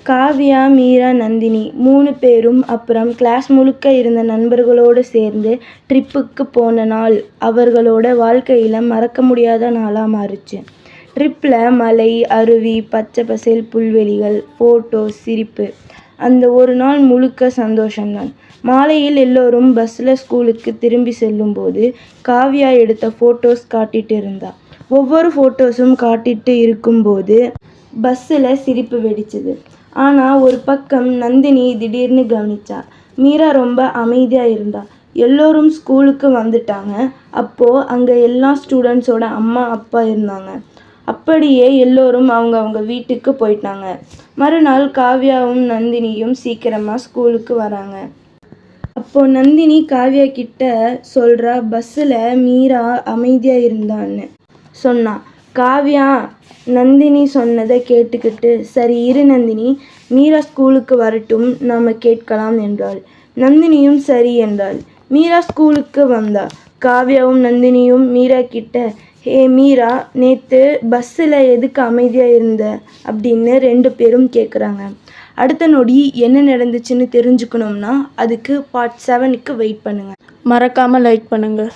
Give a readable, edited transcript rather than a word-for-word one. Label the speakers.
Speaker 1: காவ்யா, மீரா, நந்தினி 3 பேரும் அப்புறம் கிளாஸ் முழுக்க இருந்த நண்பர்களோடு சேர்ந்து ட்ரிப்புக்கு போன நாள் அவர்களோட வாழ்க்கையில் மறக்க முடியாத நாளாக மாறுச்சு. ட்ரிப்பில் மலை, அருவி, பச்சை பசேல் புல்வெளிகள், ஃபோட்டோஸ், சிரிப்பு. அந்த ஒரு நாள் முழுக்க சந்தோஷம்தான். மாலையில் எல்லோரும் பஸ்ஸில் ஸ்கூலுக்கு திரும்பி செல்லும்போது காவ்யா எடுத்த ஃபோட்டோஸ் காட்டிட்டு இருந்தா. ஒவ்வொரு ஃபோட்டோஸும் காட்டிட்டு இருக்கும்போது பஸ்ஸில் சிரிப்பு வெடிச்சுது. ஆனால் ஒரு பக்கம் நந்தினி திடீர்னு கவனிச்சா. மீரா ரொம்ப அமைதியாக இருந்தா. எல்லோரும் ஸ்கூலுக்கு வந்துட்டாங்க. அப்போது அங்கே எல்லா ஸ்டூடெண்ட்ஸோட அம்மா அப்பா இருந்தாங்க. அப்படியே எல்லோரும் அவங்க வீட்டுக்கு போயிட்டாங்க. மறுநாள் காவ்யாவும் நந்தினியும் சீக்கிரமாக ஸ்கூலுக்கு வராங்க. அப்போது நந்தினி காவ்யா கிட்ட சொல்கிறா, பஸ்ஸில் மீரா அமைதியாக இருந்தான்னு சொன்னா. காவ்யா நந்தினி சொன்னதை கேட்டுக்கிட்டு, சரி இரு நந்தினி, மீரா ஸ்கூலுக்கு வரட்டும், நாம் கேட்கலாம் என்றாள். நந்தினியும் சரி என்றாள். மீரா ஸ்கூலுக்கு வந்தா. காவ்யாவும் நந்தினியும் மீரா கிட்ட, ஹே மீரா, நேற்று பஸ்ஸில் எதுக்கு அமைதியாக இருந்த அப்படின்னு 2 பேரும் கேட்குறாங்க. அடுத்த நொடி என்ன நடந்துச்சுன்னு தெரிஞ்சுக்கணும்னா அதுக்கு பார்ட் 7க்கு வெயிட் பண்ணுங்கள்.
Speaker 2: மறக்காமல் லைக் பண்ணுங்கள்.